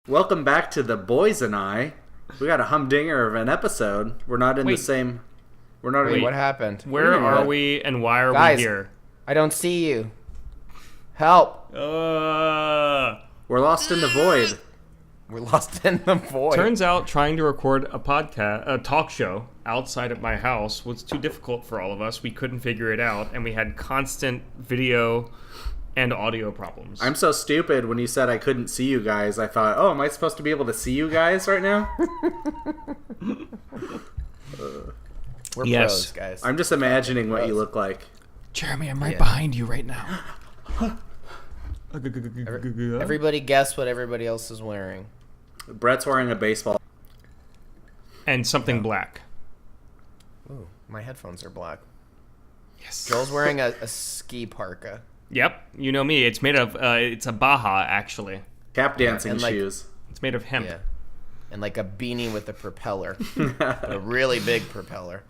Welcome back to The Boys and I. We got a humdinger of an episode. We're not in the same... We're not in... What happened? Where are we and why are Guys, we here? I don't see you. Help. We're lost in the void. We're lost in the void. Turns out trying to record a talk show outside of my house was too difficult for all of us. We couldn't figure it out, and we had constant video and audio problems. I'm so stupid. When you said I couldn't see you guys, I thought, oh, am I supposed to be able to see you guys right now? We're pros, guys. I'm just imagining what you look like. Jeremy, I'm right behind you right now. Everybody guess what everybody else is wearing. Brett's wearing a baseball. And something black. Ooh, my headphones are black. Yes. Joel's wearing a ski parka. Yep, you know me. It's made of, it's a Baja, actually. Tap dancing and, like, shoes. It's made of hemp. Yeah. And like a beanie with a propeller. A really big propeller.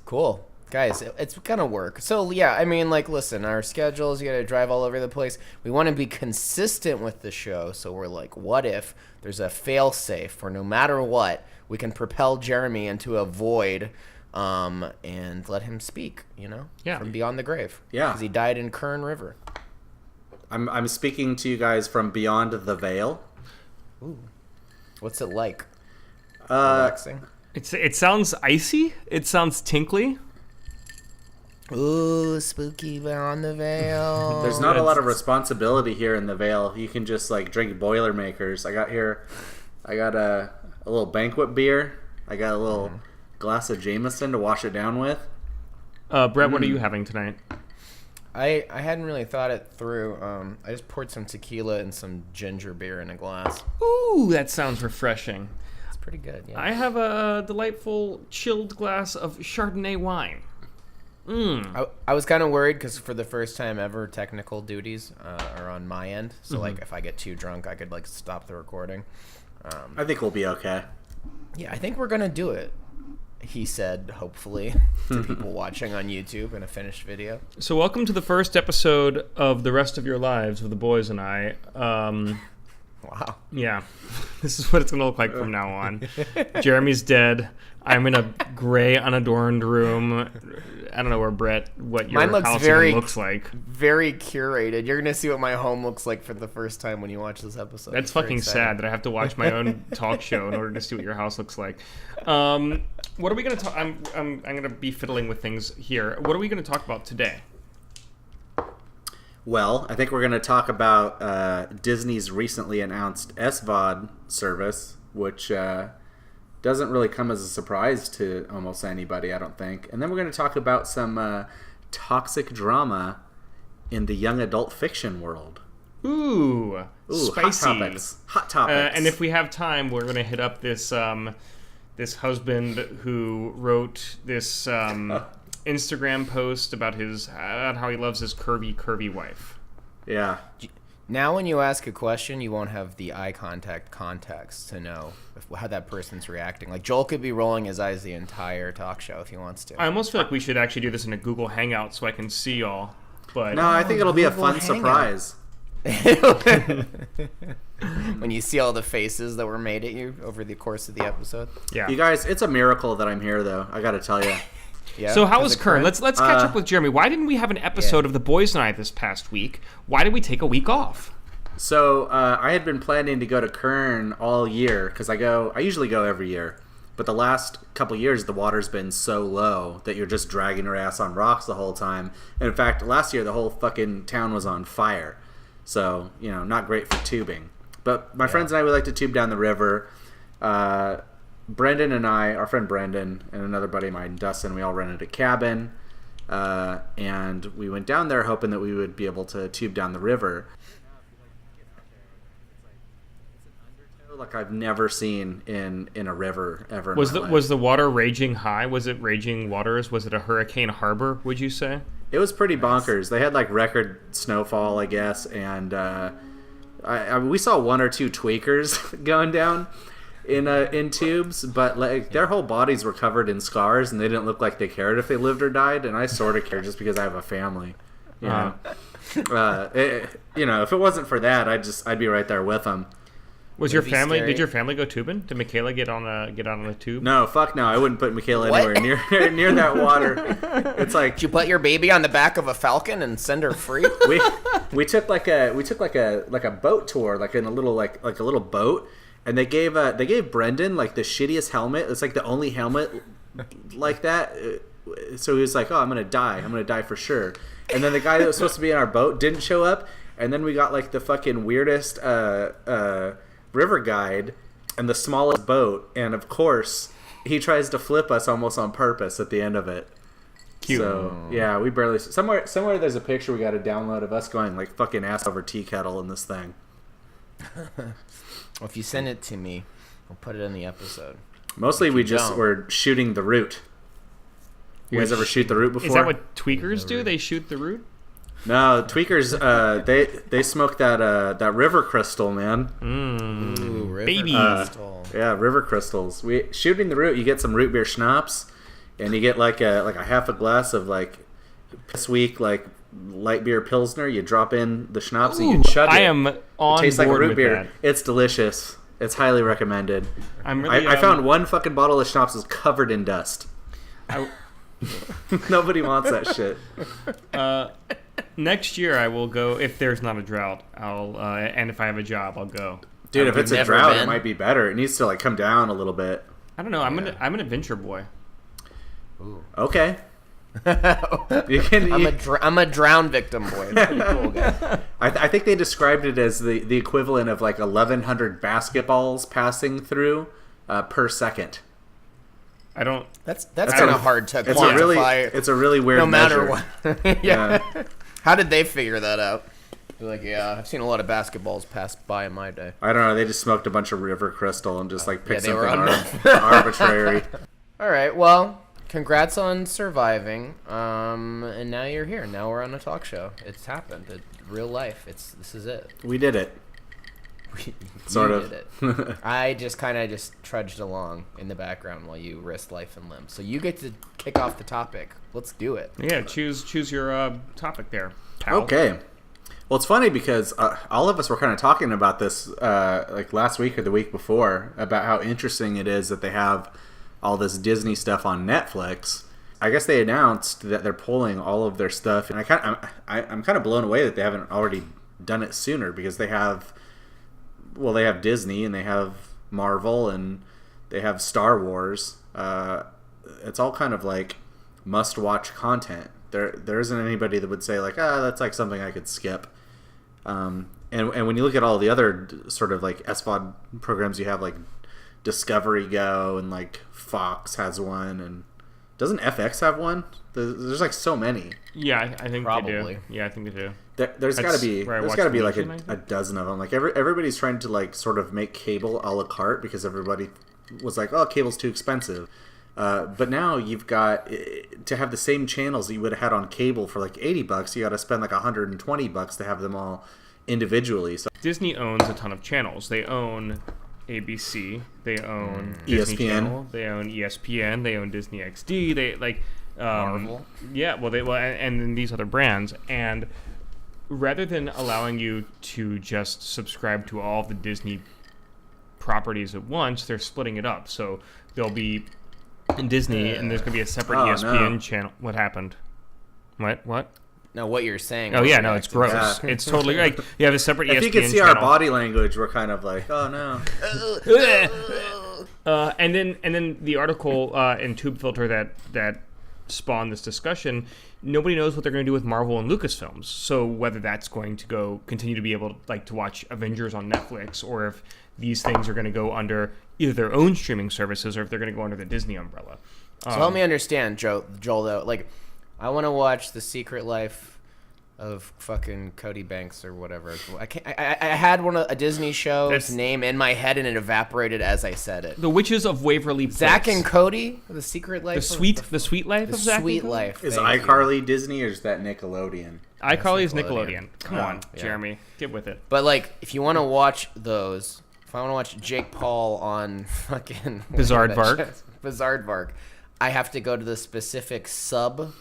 Cool. Guys, it's gonna work. So, yeah, I mean, like, listen, our schedules, you gotta drive all over the place. We want to be consistent with the show, so we're like, what if there's a fail-safe for no matter what, we can propel Jeremy into a void and let him speak, you know? Yeah. From beyond the grave. Yeah. Because he died in Kern River. I'm speaking to you guys from beyond the veil. Ooh. What's it like? Relaxing? It sounds icy. It sounds tinkly. Ooh, spooky beyond the veil. There's not a lot of responsibility here in the Vale. You can just like drink Boilermakers. I got a little banquet beer. I got a little glass of Jameson to wash it down with. Brett, what are you having tonight? I hadn't really thought it through. I just poured some tequila and some ginger beer in a glass. Ooh, that sounds refreshing. It's pretty good, yeah. I have a delightful chilled glass of Chardonnay wine. I was kind of worried because for the first time ever, technical duties are on my end. So, like, if I get too drunk, I could, like, stop the recording. I think we'll be okay. Yeah, I think we're going to do it, he said, hopefully, to people watching on YouTube in a finished video. So welcome to the first episode of The Rest of Your Lives with the Boys and I. Wow. Yeah, this is what it's going to look like from now on. Jeremy's dead. I'm in a gray, unadorned room. I don't know what your house even looks like. Very curated. You're gonna see what my home looks like for the first time when you watch this episode. That's fucking sad that I have to watch my own talk show in order to see what your house looks like. What are we gonna talk? I'm gonna be fiddling with things here. What are we gonna talk about today? Well, I think we're going to talk about Disney's recently announced SVOD service, which doesn't really come as a surprise to almost anybody, I don't think. And then we're going to talk about some toxic drama in the young adult fiction world. Ooh, spicy. Hot topics. And if we have time, we're going to hit up this this husband who wrote this Instagram post about how he loves his curvy wife. Yeah. Now when you ask a question, you won't have the eye context to know how that person's reacting. Like, Joel could be rolling his eyes the entire talk show if he wants to. I almost feel like we should actually do this in a Google Hangout so I can see y'all. But no, I think it'll be a fun surprise. When you see all the faces that were made at you over the course of the episode. Yeah. You guys, it's a miracle that I'm here, though. I got to tell you. Yeah, so how was Kern? Let's catch up with Jeremy. Why didn't we have an episode of The Boys and I this past week? Why did we take a week off? So I had been planning to go to Kern all year because I usually go every year, but the last couple years the water's been so low that you're just dragging your ass on rocks the whole time. And in fact, last year the whole fucking town was on fire, so not great for tubing. But my friends and I, we like to tube down the river. Brendan and I, our friend Brendan and another buddy of mine, Dustin, we all rented a cabin, and we went down there hoping that we would be able to tube down the river. Like I've never seen in a river ever. Was the water raging high? Was it raging waters? Was it a hurricane harbor, would you say? It was pretty bonkers. They had like record snowfall, I guess, and we saw one or two tweakers going down in tubes, but like their whole bodies were covered in scars, and they didn't look like they cared if they lived or died. And I sort of care just because I have a family. You know, if it wasn't for that, I'd be right there with them. Was your family? Did your family go tubing? Did Michaela get on a tube? No, fuck no. I wouldn't put Michaela anywhere near that water. It's like, did you put your baby on the back of a falcon and send her free? we took like a boat tour, like in a little like a little boat, and they gave Brendan like the shittiest helmet. It's like the only helmet like that. So he was like, "Oh, I'm gonna die for sure." And then the guy that was supposed to be in our boat didn't show up, and then we got like the fucking weirdest river guide and the smallest boat, and of course he tries to flip us almost on purpose at the end of it. Cute. So yeah, we barely somewhere there's a picture we got to download of us going like fucking ass over tea kettle in this thing. Well, if you send it to me, I'll put it in the episode. Mostly we just were shooting the root. You guys ever shoot the root before? Is that what tweakers do? They shoot the root? No, tweakers. They smoke that river crystal, man. Ooh, river baby. crystal. Yeah, river crystals. We shooting the root. You get some root beer schnapps, and you get like a half a glass of like piss weak like light beer pilsner. You drop in the schnapps and you can chug it. I am on It tastes like a board root with beer. that. It's delicious. It's highly recommended. I found one fucking bottle of schnapps is covered in dust. Nobody wants that shit. Next year I will go if there's not a drought. And if I have a job, I'll go. Dude, if it's a never drought, been. it might be better. It needs to like come down a little bit. I don't know. I'm an adventure boy. Ooh. Okay. I'm a drown victim boy. That's pretty cool, guys. I think they described it as the equivalent of like 1,100 basketballs passing through per second. I don't. That's kind of hard to quantify. It's a really weird no matter measure. what. Yeah. How did they figure that out? They're like, yeah, I've seen a lot of basketballs pass by in my day. I don't know. They just smoked a bunch of river crystal and just like picked they were something arbitrary. All right, well, congrats on surviving. And now you're here. Now we're on a talk show. It's happened. Real life. This is it. We did it. Sort of. Did it. I just kind of trudged along in the background while you risked life and limb. So you get to kick off the topic. Let's do it. Yeah, choose your topic there, pal. Okay. Well, it's funny because all of us were kind of talking about this like last week or the week before about how interesting it is that they have all this Disney stuff on Netflix. I guess they announced that they're pulling all of their stuff, and I'm kind of blown away that they haven't already done it sooner because they have Disney and they have Marvel and they have Star Wars. It's all kind of like must-watch content. There isn't anybody that would say like, that's like something I could skip. And when you look at all the other sort of like SVOD programs you have, like Discovery Go and like Fox has one, and doesn't FX have one? There's like so many. Yeah, I think Probably. they do. Yeah, I think they do. There's got to be like Legion, a dozen of them. Like everybody's trying to like sort of make cable a la carte because everybody was like, oh, cable's too expensive. But now you've got to have the same channels that you would have had on cable for like $80. You got to spend like $120 to have them all individually. So Disney owns a ton of channels. They own ABC. They own Disney ESPN. Channel. They own ESPN. They own Disney XD. They like Marvel. Yeah, and then these other brands. And rather than allowing you to just subscribe to all the Disney properties at once, they're splitting it up. So there'll be in Disney, and there's going to be a separate ESPN channel. What happened? What? No, what you're saying. Oh, yeah, no, it's gross. Yeah. It's totally like you have a separate ESPN if you could see channel. our body language, we're kind of like, oh no. And then the article in Tube Filter that spawned this discussion, nobody knows what they're going to do with Marvel and Lucasfilms. So whether that's going to continue to be able to watch Avengers on Netflix, or if these things are going to go under either their own streaming services, or if they're going to go under the Disney umbrella. So help me understand, Joel, though. Like, I want to watch The Secret Life of fucking Cody Banks or whatever. I had a Disney show's name in my head and it evaporated as I said it. The Witches of Waverly Place. Zack and Cody, The Secret Life. The sweet life of Zack Sweet and Cody? Life. Is thank iCarly Disney or is that Nickelodeon? iCarly is Nickelodeon. Come Oh, on, yeah. Jeremy, get with it. But like, if you want to watch those, if I want to watch Jake Paul on fucking Bizaardvark. Bizaardvark, I have to go to the specific sub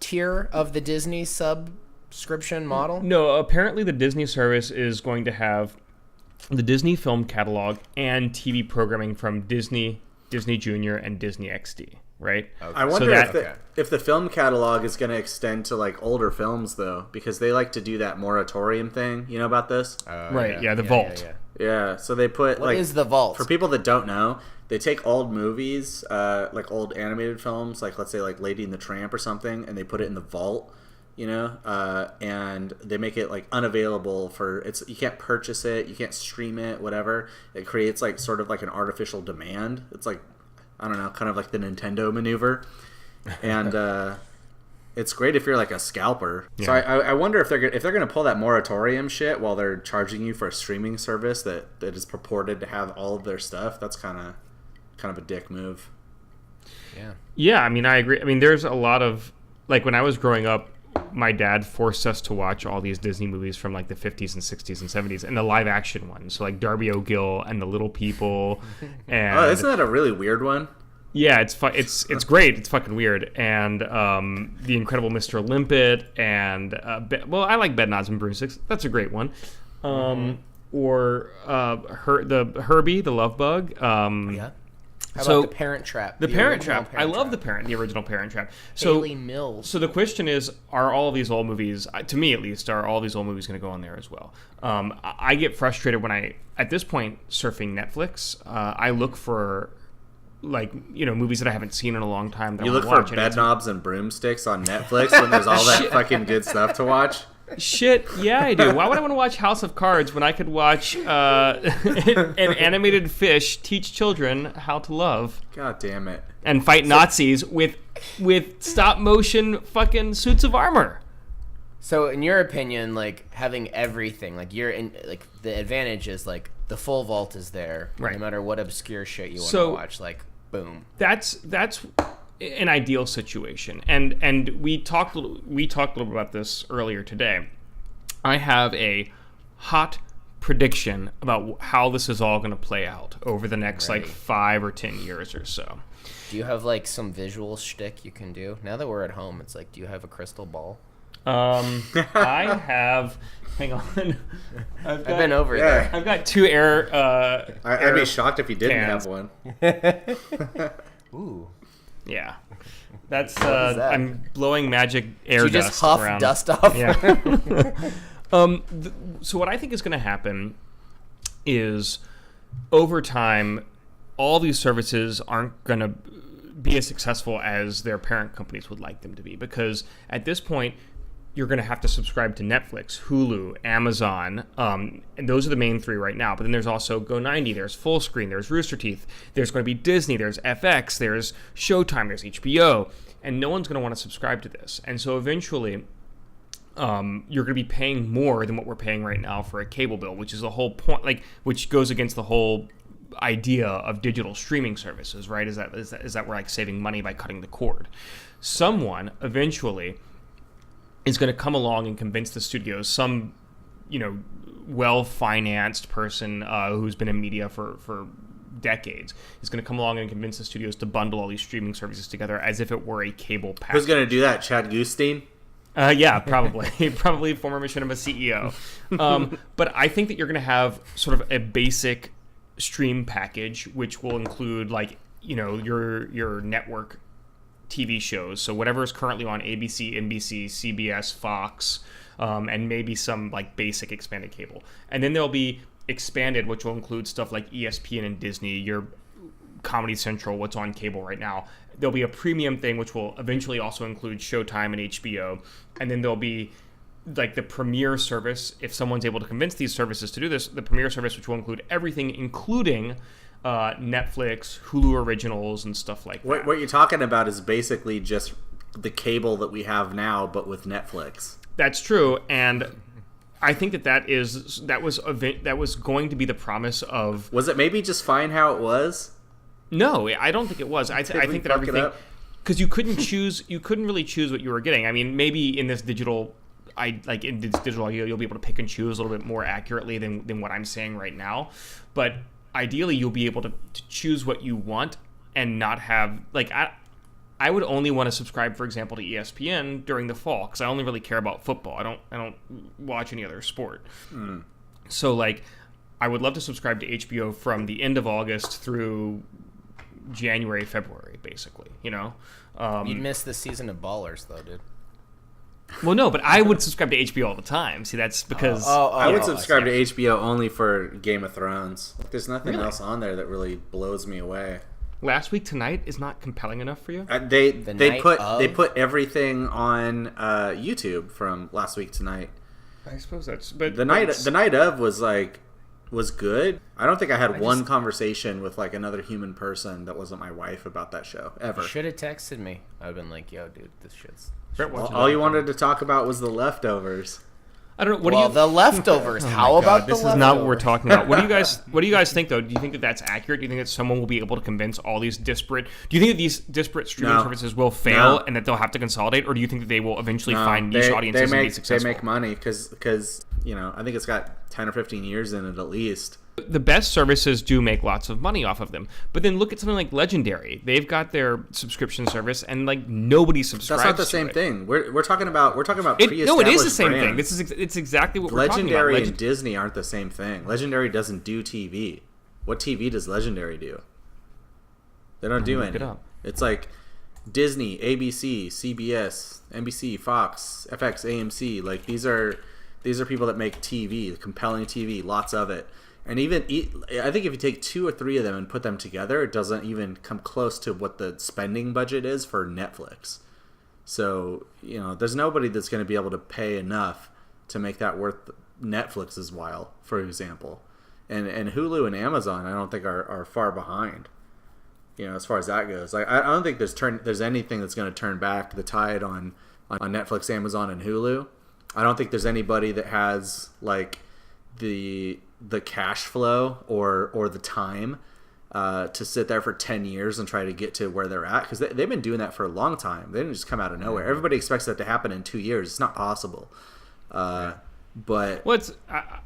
tier of the Disney subscription model. No, apparently the Disney service is going to have the Disney film catalog and TV programming from Disney, Disney Junior, and Disney XD. Right. Okay. I wonder So if the film catalog is going to extend to like older films though, because they like to do that moratorium thing. You know about this? Right. Yeah. The vault. Yeah. So they put What is the vault? For people that don't know, they take old movies, like old animated films, like let's say like Lady and the Tramp or something, and they put it in the vault. You know, and they make it like unavailable you can't purchase it, you can't stream it, whatever. It creates like sort of like an artificial demand. It's like, I don't know, kind of like the Nintendo maneuver. And it's great if you're like a scalper. Yeah. So I wonder if they're going to pull that moratorium shit while they're charging you for a streaming service that is purported to have all of their stuff. That's kind of a dick move. Yeah. Yeah, I mean, I agree. I mean, there's a lot of, like, when I was growing up, my dad forced us to watch all these Disney movies from like the 50s and 60s and 70s, and the live action ones. So like Darby O'Gill and the Little People. And isn't that a really weird one? Yeah, it's great. It's fucking weird. And The Incredible Mr. Limpet, and I like Bedknobs and Broomsticks. That's a great one. Or Herbie the Love Bug. Yeah. How about The Parent Trap? The Parent Trap. I love the original Parent Trap. Haley Mills. So the question is, are all of these old movies, to me at least, are all these old movies going to go on there as well? I get frustrated when at this point, surfing Netflix, I look for, like, you know, movies that I haven't seen in a long time. You look for Bedknobs and Broomsticks on Netflix when there's all that fucking good stuff to watch? Shit, yeah, I do. Why would I want to watch House of Cards when I could watch an animated fish teach children how to love? God damn it. And fight Nazis with stop motion fucking suits of armor. So in your opinion, like, having everything, like, the advantage is like the full vault is there, right? No matter what obscure shit you want to watch, like, boom. That's an ideal situation, and we talked a little bit about this earlier today. I have a hot prediction about how this is all going to play out over the next like 5 or 10 years or so. Do you have like some visual shtick you can do? Now that we're at home, it's like, do you have a crystal ball? I have. Hang on. I've been over there. I've got 2 air. I'd be shocked if you didn't have one. Ooh. Yeah, that's I'm blowing magic air dust. You just huff around. Dust off. Yeah. So what I think is going to happen is, over time, all these services aren't going to be as successful as their parent companies would like them to be, because at this point, you're going to have to subscribe to Netflix, Hulu, Amazon, and those are the main 3 right now. But then there's also Go90, there's Full Screen, there's Rooster Teeth, there's going to be Disney, there's FX, there's Showtime, there's HBO, and no one's going to want to subscribe to this. And so eventually, you're going to be paying more than what we're paying right now for a cable bill, which is the whole point, like, which goes against the whole idea of digital streaming services, right? Is that we're like saving money by cutting the cord. Someone eventually is going to come along and convince the studios, some, you know, well-financed person who's been in media for decades, is going to come along and convince the studios to bundle all these streaming services together as if it were a cable package. Who's going to do that? Chad Gustine? Yeah, probably. Probably former Machinima CEO. But I think that you're going to have sort of a basic stream package, which will include, like, you know, your network TV shows. So whatever is currently on ABC, NBC, CBS, Fox, and maybe some like basic expanded cable. And then there'll be expanded, which will include stuff like ESPN and Disney, your Comedy Central, what's on cable right now. There'll be a premium thing, which will eventually also include Showtime and HBO. And then there'll be like the premiere service, if someone's able to convince these services to do this, the premiere service, which will include everything, including Netflix, Hulu originals, and stuff like that. What you're talking about is basically just the cable that we have now, but with Netflix. That's true, and I think that was going to be the promise of. Was it maybe just fine how it was? No, I don't think it was. I think that everything, because you couldn't really choose what you were getting. I mean, maybe in this digital. You'll be able to pick and choose a little bit more accurately than what I'm saying right now, but ideally you'll be able to choose what you want and not have, like, I would only want to subscribe, for example, to ESPN during the fall, because I only really care about football. I don't watch any other sport. So, like, I would love to subscribe to HBO from the end of August through January, February, basically. You'd miss the season of Ballers, though, dude. Well, no, but I would subscribe to HBO all the time. See, that's because I would subscribe to HBO only for Game of Thrones. There's nothing else on there that really blows me away. Last Week Tonight is not compelling enough for you? They put everything on YouTube from Last Week Tonight. I suppose that's. But the night of was good. I don't think I had one conversation with like another human person that wasn't my wife about that show ever. You should have texted me. I'd have been like, "Yo, dude, this shit's." All you wanted to talk about was The Leftovers. I don't know. The Leftovers. How about this? This is not what we're talking about. What do you guys think, though? Do you think that that's accurate? Do you think that someone will be able to convince all these disparate? Do you think that these disparate streaming services will fail and that they'll have to consolidate, or do you think that they will eventually find niche audiences and be successful? They make money because I think it's got 10 or 15 years in it at least. The best services do make lots of money off of them, but then look at something like Legendary. They've got their subscription service, and like nobody subscribes. That's not the same thing. We're talking about pre-established No, it is the same brands. thing. It's exactly what we're talking about. Legendary and Disney aren't the same thing. Legendary doesn't do TV. What TV does Legendary do? They don't do any. It's like Disney, ABC, CBS, NBC, Fox, FX, AMC. Like these are people that make TV, compelling TV, lots of it. And even I think if you take 2 or 3 of them and put them together, it doesn't even come close to what the spending budget is for Netflix. So, there's nobody that's going to be able to pay enough to make that worth Netflix's while, for example. And Hulu and Amazon, I don't think are far behind, as far as that goes. I don't think there's anything that's going to turn back the tide on Netflix, Amazon, and Hulu. I don't think there's anybody that has, like, the cash flow or the time to sit there for 10 years and try to get to where they're at, because they've been doing that for a long time. They didn't just come out of nowhere. Everybody expects that to happen in 2 years. It's not possible. But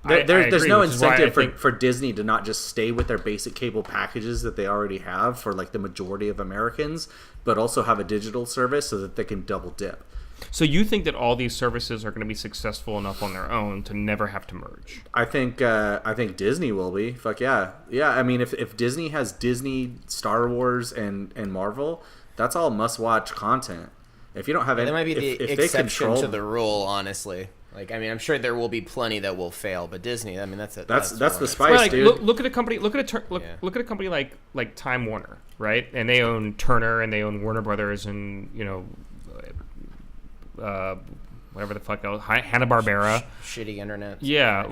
there's no incentive for Disney to not just stay with their basic cable packages that they already have for like the majority of Americans, but also have a digital service so that they can double dip. So you think that all these services are going to be successful enough on their own to never have to merge? I think Disney will be. Fuck yeah. I mean, if Disney has Disney, Star Wars, and Marvel, that's all must-watch content. If you don't have any, that might be the if exception to the rule, honestly. Like, I mean, I'm sure there will be plenty that will fail, but Disney, I mean, that's the spice, dude. Look at a company. Look at a company like Time Warner, right? And they own Turner and they own Warner Brothers and whatever the fuck else, Hanna-Barbera. Shitty internet. Yeah,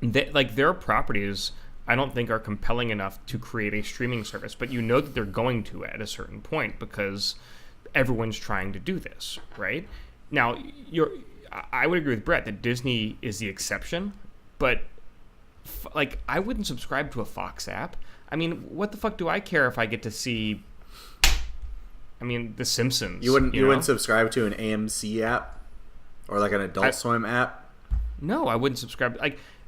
their properties, I don't think are compelling enough to create a streaming service, but that they're going to at a certain point because everyone's trying to do this, right? Now, I would agree with Brett that Disney is the exception, but I wouldn't subscribe to a Fox app. I mean, what the fuck do I care if I get to see The Simpsons? You wouldn't subscribe to an AMC app or like an Adult Swim app? No, I wouldn't subscribe.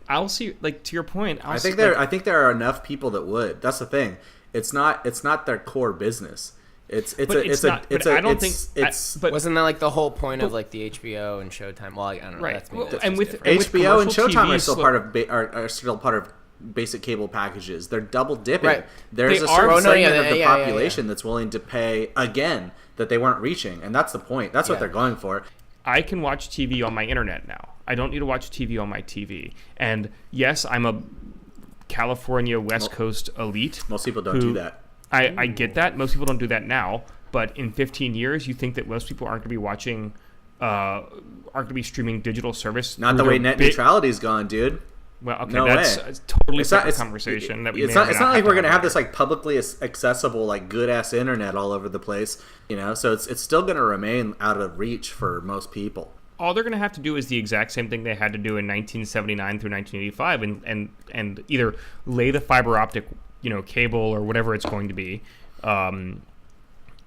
I'll see. To your point, I think there are enough people that would. That's the thing. It's not their core business. Wasn't that like the whole point of like the HBO and Showtime? Well, I don't know. Right. That's HBO and Showtime are still part of basic cable packages. They're double dipping. Right. There's a certain segment of the population that's willing to pay again that they weren't reaching, and that's the point. That's what they're going for. I can watch TV on my internet now. I don't need to watch TV on my TV. And yes, I'm a California West Coast elite. Most people don't do that. I get that. Most people don't do that now. But in 15 years, you think that most people aren't going to be watching, aren't going to be streaming digital service? Not the way net neutrality's gone, dude. Well, okay, no that's way. a totally separate conversation. It's not like we're going to have this like publicly accessible, like good ass internet all over the place, So it's still going to remain out of reach for most people. All they're going to have to do is the exact same thing they had to do in 1979 through 1985, and either lay the fiber optic, cable or whatever it's going to be,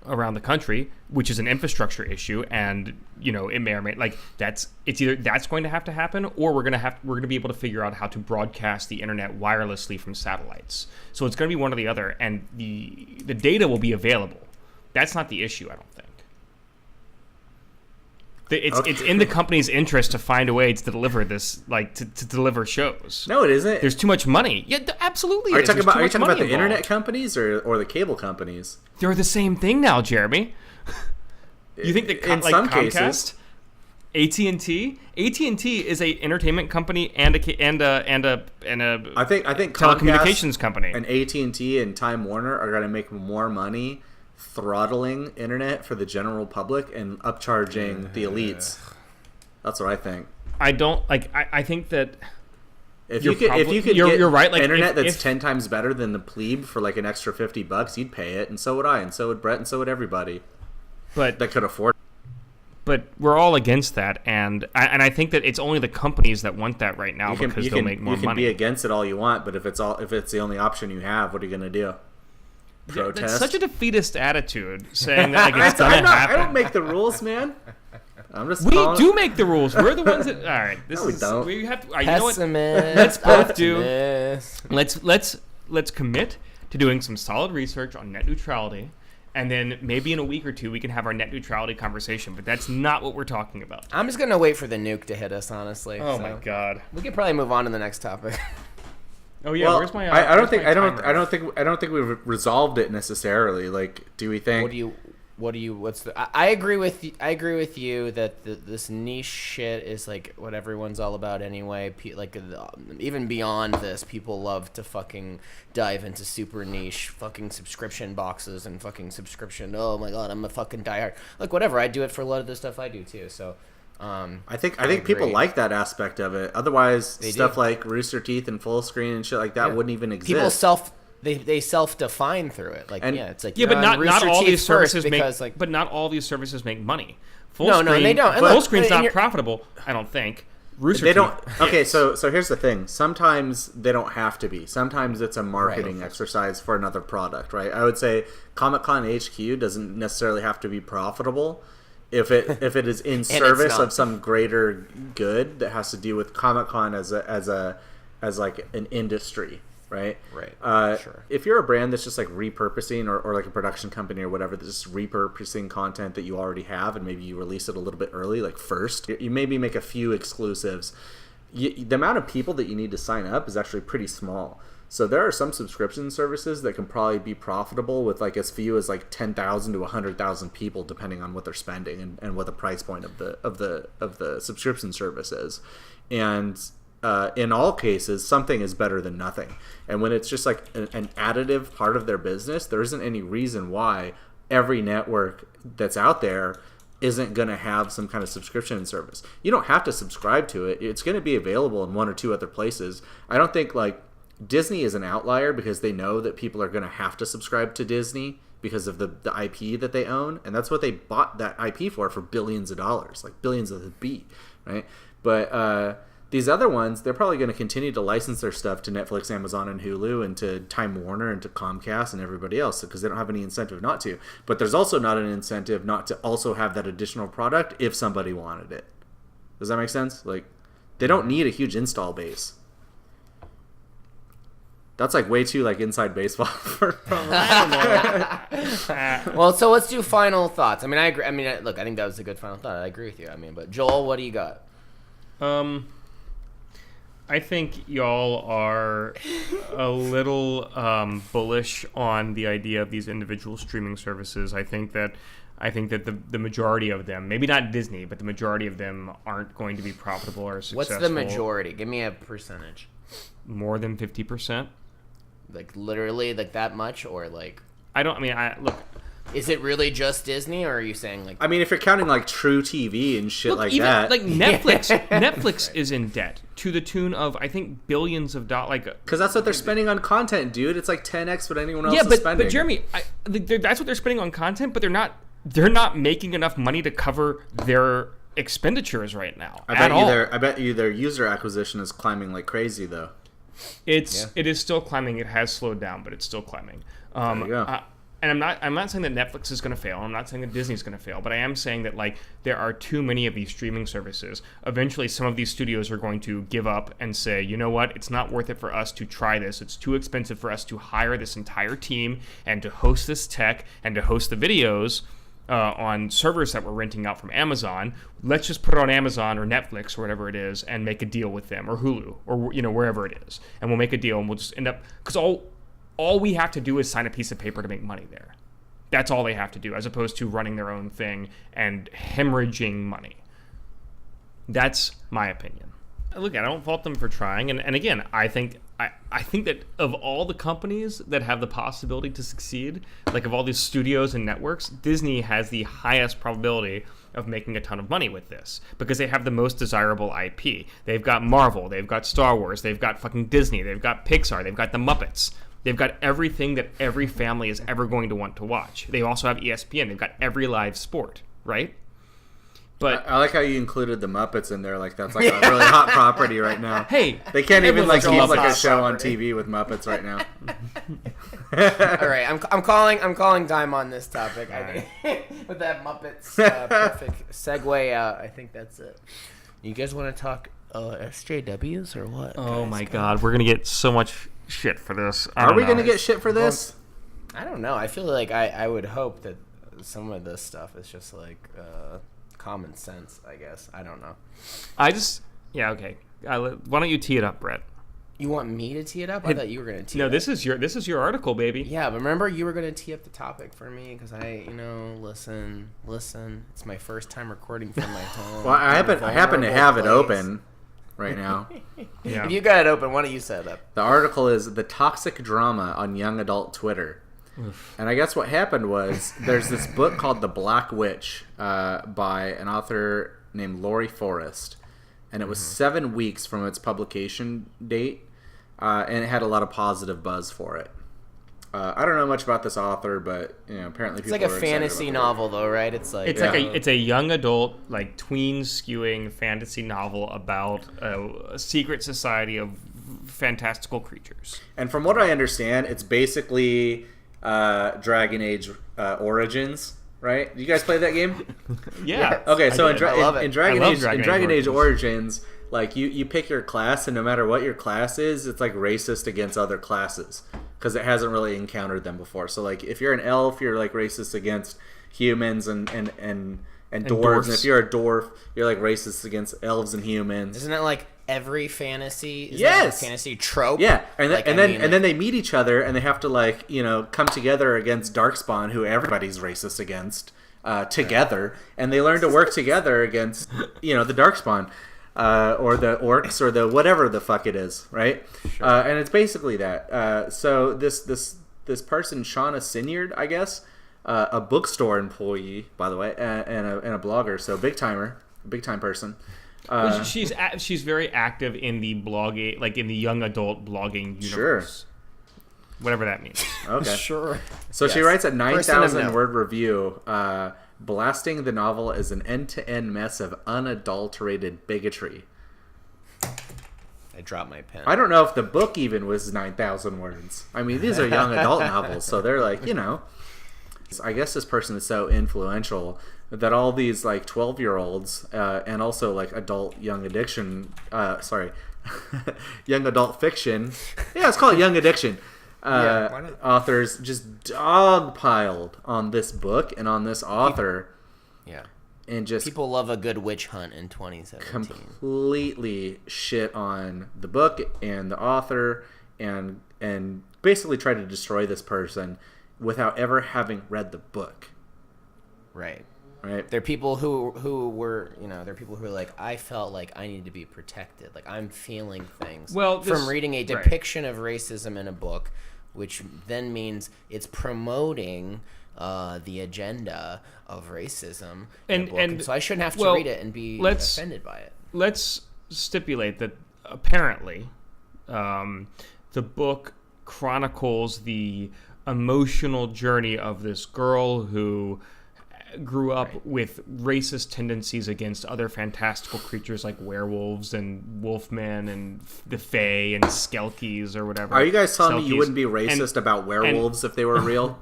around the country, which is an infrastructure issue, and it may or may it's either that's going to have to happen, or we're going to be able to figure out how to broadcast the internet wirelessly from satellites. So it's going to be one or the other, and the data will be available. That's not the issue, I don't think. It's in the company's interest to find a way to deliver this, like to deliver shows. No, it isn't. There's too much money. Yeah, absolutely. Are you talking about the involved. internet companies or the cable companies? They're the same thing now, Jeremy. You think that in like some Comcast, cases, AT&T is a entertainment company and a I think telecommunications Comcast company. and AT&T and Time Warner are going to make more money throttling internet for the general public and upcharging the elites. That's what I think. I don't like. I think that if you could get you're right. Like internet that's 10 times better than the plebe for like an extra $50, you'd pay it, and so would I, and so would Brett, and so would everybody. But that could afford. But we're all against that, and I think that it's only the companies that want that right now because they'll make more money. You can be against it all you want, but if it's the only option you have, what are you going to do? Protest? That's such a defeatist attitude, saying that like it's going to happen. I don't make the rules, man. We do make the rules. We're the ones that. All right, we don't. We have to. You know what? Let's both do. Let's commit to doing some solid research on net neutrality, and then maybe in a week or two we can have our net neutrality conversation. But that's not what we're talking about. I'm just gonna wait for the nuke to hit us, honestly. Oh my god. We could probably move on to the next topic. Oh yeah, well, where's my? I don't think we've resolved it necessarily. Like, do we think? I agree with you that this niche shit is like what everyone's all about anyway. Even beyond this, people love to fucking dive into super niche fucking subscription boxes and fucking subscription. Oh my god, I'm a fucking diehard. Like whatever, I do it for a lot of the stuff I do too. So. I think people like that aspect of it. Otherwise, stuff like Rooster Teeth and full screen and shit like that wouldn't even exist. People they self-define through it. Like it's like but not all these services make but not all these services make money. No, they don't. Full screen's not profitable. I don't think. Rooster Teeth. Don't. Okay, so here's the thing. Sometimes they don't have to be. Sometimes it's a marketing exercise for another product, right? I would say Comic-Con HQ doesn't necessarily have to be profitable. If it is in service of some greater good that has to do with Comic-Con as like an industry, right? Right. Sure. If you're a brand that's just like repurposing or like a production company or whatever, that's just repurposing content that you already have and maybe you release it a little bit early, like first, you maybe make a few exclusives. The amount of people that you need to sign up is actually pretty small. So there are some subscription services that can probably be profitable with like as few as like 10,000 to 100,000 people, depending on what they're spending and what the price point of the subscription service is. And in all cases, something is better than nothing. And when it's just like an additive part of their business, there isn't any reason why every network that's out there isn't going to have some kind of subscription service. You don't have to subscribe to it. It's going to be available in one or two other places. I don't think like Disney is an outlier because they know that people are going to have to subscribe to Disney because of the IP that they own, and that's what they bought that IP for billions of dollars, like billions of the beat, right? But these other ones, they're probably going to continue to license their stuff to Netflix, Amazon, and Hulu, and to Time Warner, and to Comcast, and everybody else, because they don't have any incentive not to. But there's also not an incentive not to also have that additional product if somebody wanted it. Does that make sense? Like, they don't need a huge install base. That's like way too like inside baseball for I don't know. Well, so let's do final thoughts. I mean, I agree. I mean, look, I think that was a good final thought. I agree with you. I mean, but Joel, what do you got? I think y'all are a little bullish on the idea of these individual streaming services. I think that the majority of them, maybe not Disney, but the majority of them aren't going to be profitable or successful. What's the majority? Give me a percentage. More than 50%. Like literally, like that much, or like? Look. Is it really just Disney, or are you saying like? I mean, if you're counting like True TV and shit like even, that, like Netflix, Netflix is in debt to the tune of I think billions of dollars. Like, because that's what they're spending on content, dude. It's like 10x what anyone else is spending. But Jeremy, that's what they're spending on content, but they're not making enough money to cover their expenditures right now. I bet you their user acquisition is climbing like crazy though. It is still climbing. It has slowed down, but it's still climbing. There you go. And I'm not saying that Netflix is going to fail. I'm not saying that Disney's going to fail. But I am saying that like there are too many of these streaming services. Eventually, some of these studios are going to give up and say, you know what? It's not worth it for us to try this. It's too expensive for us to hire this entire team and to host this tech and to host the videos. on servers that we're renting out from Amazon. Let's just put it on Amazon or Netflix or whatever it is and make a deal with them, or Hulu, or wherever it is, and we'll make a deal and we'll just end up, because all we have to do is sign a piece of paper to make money there. That's all they have to do, as opposed to running their own thing and hemorrhaging money. That's my opinion. Look, I don't fault them for trying, and again, I think that of all the companies that have the possibility to succeed, like of all these studios and networks, Disney has the highest probability of making a ton of money with this, because they have the most desirable IP. They've got Marvel, they've got Star Wars, they've got fucking Disney, they've got Pixar, they've got the Muppets. They've got everything that every family is ever going to want to watch. They also have ESPN. They've got every live sport, right? But I like how you included the Muppets in there. Like, that's like a really hot property right now. Hey, they can't even like keep like a show property on TV with Muppets right now. All right, I'm calling time on this topic. I think with that Muppets perfect segue out, I think that's it. You guys want to talk SJWs or what? Oh my God, we're gonna get so much shit for this. Are we gonna get shit for this? I don't know. I feel like I would hope that some of this stuff is just like common sense, I guess. I don't know. Okay. Why don't you tee it up, Brett? You want me to tee it up? I thought you were going to tee it up. No, this is your article, baby. Yeah, but remember you were going to tee up the topic for me because listen. It's my first time recording from my home. Well, I happen to have it open right now. Yeah. If you got it open, why don't you set it up? The article is The Toxic Drama on Young Adult Twitter. Oof. And I guess what happened was there's this book called The Black Witch by an author named Lori Forrest. And it was 7 weeks from its publication date. And it had a lot of positive buzz for it. I don't know much about this author, but apparently people it's like a fantasy novel, though, right? It's a young adult, like tween skewing fantasy novel about a secret society of fantastical creatures. And from what I understand, it's basically Dragon Age Origins, right? You guys play that game? Yeah. Okay, so in Dragon Age Origins, like you pick your class, and no matter what your class is, it's like racist against other classes because it hasn't really encountered them before. So like if you're an elf, you're like racist against humans and dwarves, and if you're a dwarf, you're like racist against elves and humans. Isn't that like every fantasy? Is yes. That like a fantasy trope? Yeah, and then they meet each other and they have to like come together against Darkspawn, who everybody's racist against, together, and they learn to work together against the Darkspawn. Or the orcs, or the whatever the fuck it is, right? Sure. And it's basically that. So this person, Shauna Sinyard, I guess, a bookstore employee, by the way, and a blogger, so big time person. She's very active in the blogging, like in the young adult blogging universe. Sure. Whatever that means. Okay. Sure. So yes. She writes a 9,000 word review. Blasting the novel as an end-to-end mess of unadulterated bigotry. I dropped my pen. I don't know if the book even was 9,000 words. I mean, these are young adult novels, so they're like, I guess this person is so influential that all these like 12-year-olds and also like young adult fiction. Yeah, it's called young addiction. Authors just dogpiled on this book and on this author. Yeah. And just people love a good witch hunt in 2017. Completely shit on the book and the author and basically try to destroy this person without ever having read the book. Right. Right. There are people who were, there are people who are like, I felt like I need to be protected. Like I'm feeling things from reading a depiction of racism in a book, which then means it's promoting the agenda of racism in a book. And so I shouldn't have to read it and be offended by it. Let's stipulate that apparently the book chronicles the emotional journey of this girl who grew up with racist tendencies against other fantastical creatures like werewolves and wolfmen and the fae and skelkies or whatever. Are you guys telling me you wouldn't be racist about werewolves if they were real?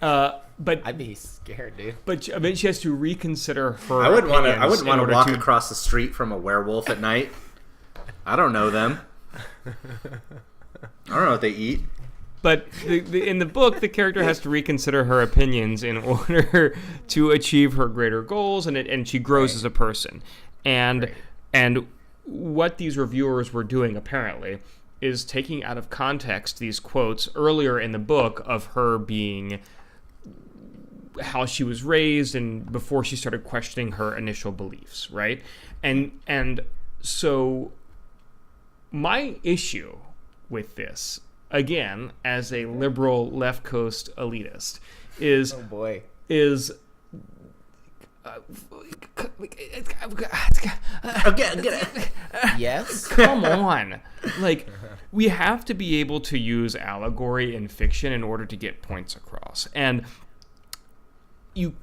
But I'd be scared, dude. But I mean, she has to reconsider her. I wouldn't want to walk across the street from a werewolf at night. I don't know them. I don't know what they eat. But in the book, the character has to reconsider her opinions in order to achieve her greater goals, and she grows as a person. And what these reviewers were doing, apparently, is taking out of context these quotes earlier in the book of her being how she was raised and before she started questioning her initial beliefs, right? And so my issue with this, again, as a liberal left coast elitist, is yes. Come on, like we have to be able to use allegory in fiction in order to get points across, and you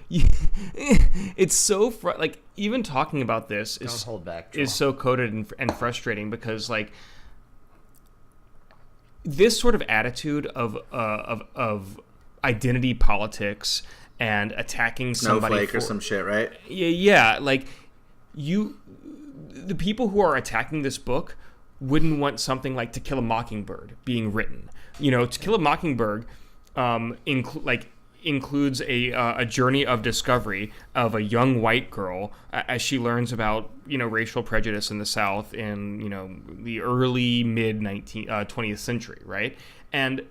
it's so like even talking about this is so coded and frustrating because like this sort of attitude of identity politics and attacking somebody Snowflake or some shit, right? Yeah, like the people who are attacking this book wouldn't want something like To Kill a Mockingbird being written. To Kill a Mockingbird includes a journey of discovery of a young white girl as she learns about racial prejudice in the South in the early mid 20th century, right? And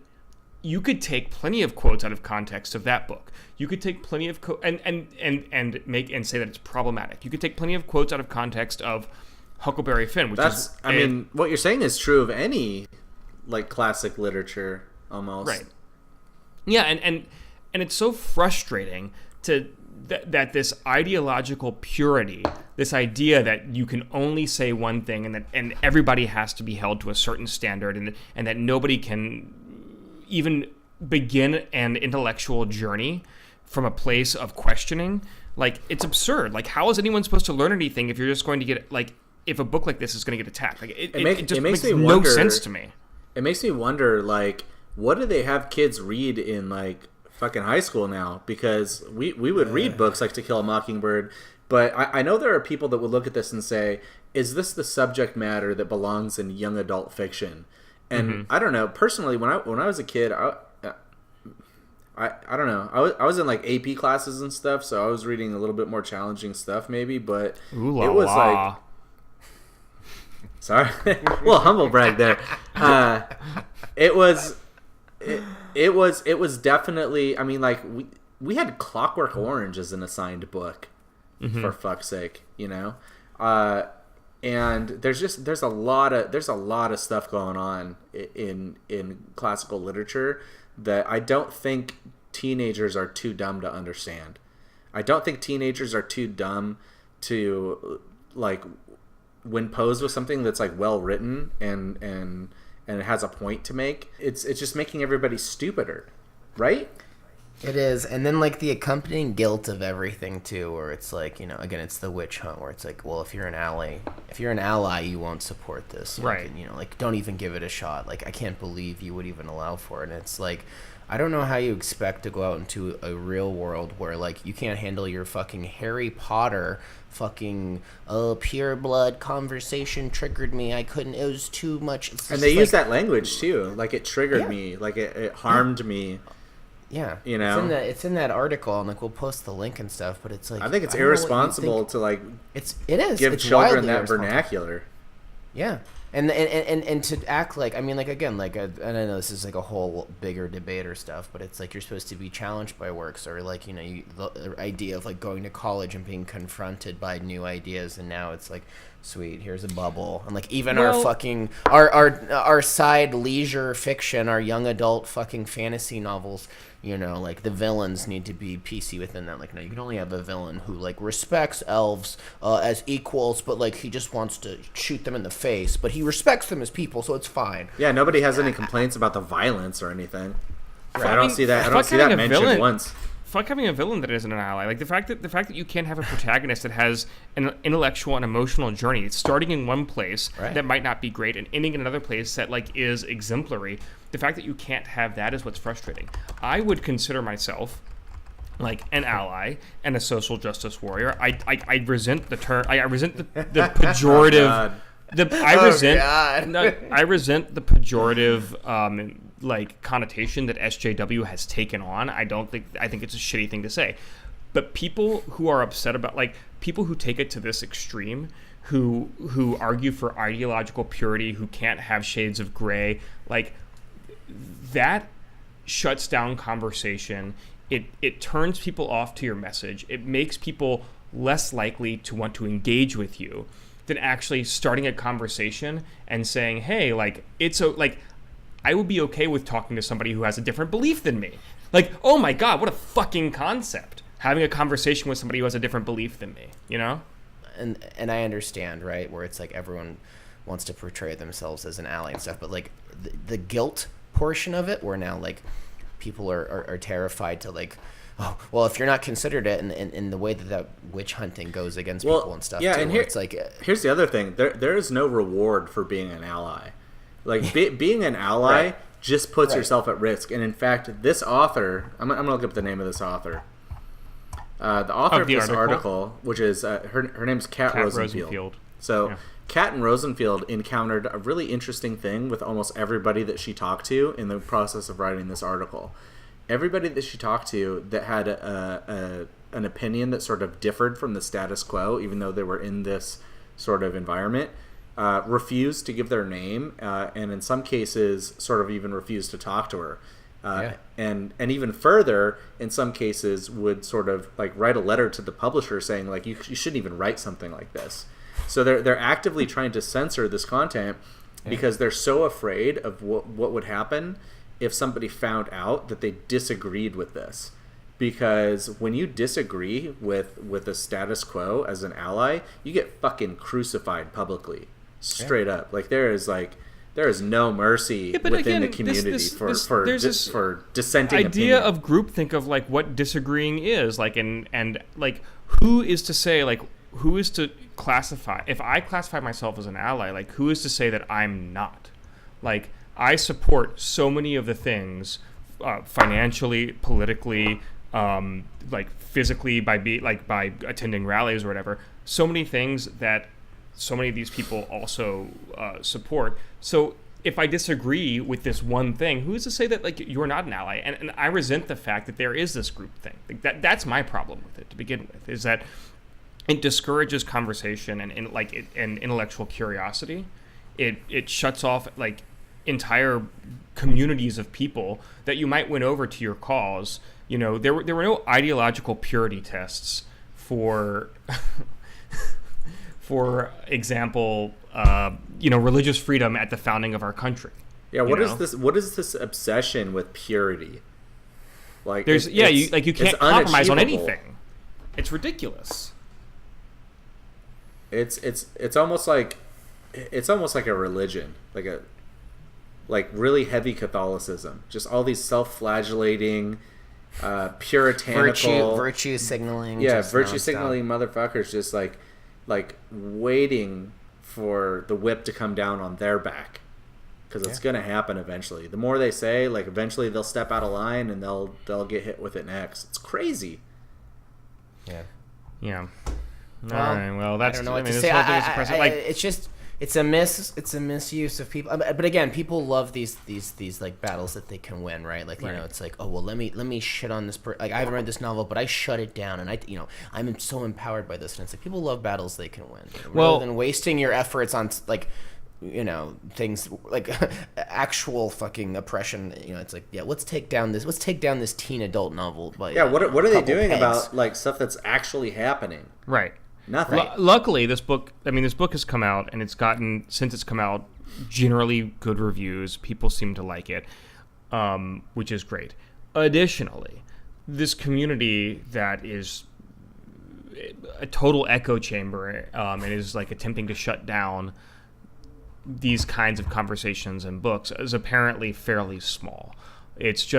you could take plenty of quotes out of context of that book. You could take plenty of and say that it's problematic. You could take plenty of quotes out of context of Huckleberry Finn, I mean, what you're saying is true of any like classic literature almost. Right. Yeah, and it's so frustrating that this ideological purity, this idea that you can only say one thing and everybody has to be held to a certain standard and that nobody can even begin an intellectual journey from a place of questioning, like it's absurd. Like how is anyone supposed to learn anything if you're just going to get like if a book like this is going to get attacked? Like it just makes no sense to me. It makes me wonder, like, what do they have kids read in like fucking high school now? Because we would read books like To Kill a Mockingbird, but I know there are people that would look at this and say, is this the subject matter that belongs in young adult fiction? And I don't know. Personally, when I was a kid, I don't know. I was in like AP classes and stuff, so I was reading a little bit more challenging stuff, maybe. But it was like, sorry, a little humble brag there. It was definitely. I mean, like we had Clockwork Orange as an assigned book, for fuck's sake, and there's a lot of stuff going on in classical literature that I don't think teenagers are too dumb to understand. I don't think teenagers are too dumb to like when posed with something that's like well written and it has a point to make. It's just making everybody stupider, right? It is, and then like the accompanying guilt of everything too, where it's like again, it's the witch hunt, where it's like, well, if you're an ally, you won't support this, right? Like don't even give it a shot. Like I can't believe you would even allow for it. And it's like, I don't know how you expect to go out into a real world where like you can't handle your fucking Harry Potter fucking pure blood conversation triggered me. I couldn't. It was too much. And they use that language too, like it triggered me, like it harmed me. Yeah, it's in that article, and like we'll post the link and stuff. But it's like I think it's irresponsible to like it is give children that vernacular. Yeah, and to act like I know this is like a whole bigger debate or stuff, but it's like you're supposed to be challenged by works or like the idea of like going to college and being confronted by new ideas, and now it's like sweet, here's a bubble, and like even our fucking our side leisure fiction, our young adult fucking fantasy novels. Like the villains need to be PC within that. Like, no, you can only have a villain who like respects elves as equals, but like he just wants to shoot them in the face, but he respects them as people, so it's fine. Yeah, nobody has any complaints about the violence or anything. Right. I don't see that mentioned once. Fuck having a villain that isn't an ally. Like the fact that you can't have a protagonist that has an intellectual and emotional journey. It's starting in one place that might not be great and ending in another place that like is exemplary. The fact that you can't have that is what's frustrating. I would consider myself like an ally and a social justice warrior. I resent the term. I resent the pejorative I resent the pejorative like connotation that SJW has taken on. I think it's a shitty thing to say. But people who are upset about, like, people who take it to this extreme, who argue for ideological purity, who can't have shades of gray, like, that shuts down conversation. It turns people off to your message. It makes people less likely to want to engage with you than actually starting a conversation and saying, hey, like, I would be okay with talking to somebody who has a different belief than me. Like, oh my God, what a fucking concept. Having a conversation with somebody who has a different belief than me, you know? And I understand, right, where it's like everyone wants to portray themselves as an ally and stuff, but like the guilt portion of it, where now like people are terrified to like, oh, well, if you're not considered it in the way that witch hunting goes against people and stuff, yeah, too, and here, it's like, here's the other thing. There is no reward for being an ally. Like, being an ally right. just puts right. yourself at risk. And in fact, this author, I'm going to look up the name of this author. The author of this article, which is, her name's Kat Rosenfield. So, yeah. Kat and Rosenfield encountered a really interesting thing with almost everybody that she talked to in the process of writing this article. Everybody that she talked to that had an opinion that sort of differed from the status quo, even though they were in this sort of environment, refused to give their name, and in some cases sort of even refused to talk to her. And even further, in some cases, would sort of like write a letter to the publisher saying like, you shouldn't even write something like this. So they're actively trying to censor this content because they're so afraid of what would happen if somebody found out that they disagreed with this. Because when you disagree with the status quo as an ally, you get fucking crucified publicly, straight up. Like there is no mercy within the community for dissenting idea opinion. Of groupthink of like what disagreeing is like, and like who is to say, like, who is to classify, if I classify myself as an ally, like who is to say that I'm not? Like, I support so many of the things, financially, politically, like physically, by attending rallies or whatever. So many things that so many of these people also support. So if I disagree with this one thing, who's to say that like you're not an ally? And I resent the fact that there is this group thing. Like that's my problem with it to begin with, is that it discourages conversation and intellectual curiosity. It shuts off like entire communities of people that you might win over to your cause. You know, there were no ideological purity tests for for example, religious freedom at the founding of our country. Yeah, what is this obsession with purity? Like, you can't compromise on anything. It's ridiculous. It's almost like a religion, like really heavy Catholicism. Just all these self-flagellating, puritanical virtue signaling. Yeah, virtue signaling motherfuckers, just like waiting for the whip to come down on their back, because it's gonna happen eventually. The more they say, like, eventually they'll step out of line and they'll get hit with it next. It's crazy. Yeah. All right. Well, that's. I don't know what to say. It's a misuse of people. But again, people love these like battles that they can win, right? Like, you know, it's like, oh well, let me shit on this. Like, I haven't read this novel, but I shut it down, and I'm so empowered by this. And it's like, people love battles they can win, rather than wasting your efforts on like, things like actual fucking oppression. It's like, let's take down this teen adult novel. But what are they doing about like stuff that's actually happening? Right. Nothing. Luckily, this book has come out, and since it's come out, generally good reviews. People seem to like it, which is great. Additionally, this community that is a total echo chamber and is like attempting to shut down these kinds of conversations and books is apparently fairly small. It's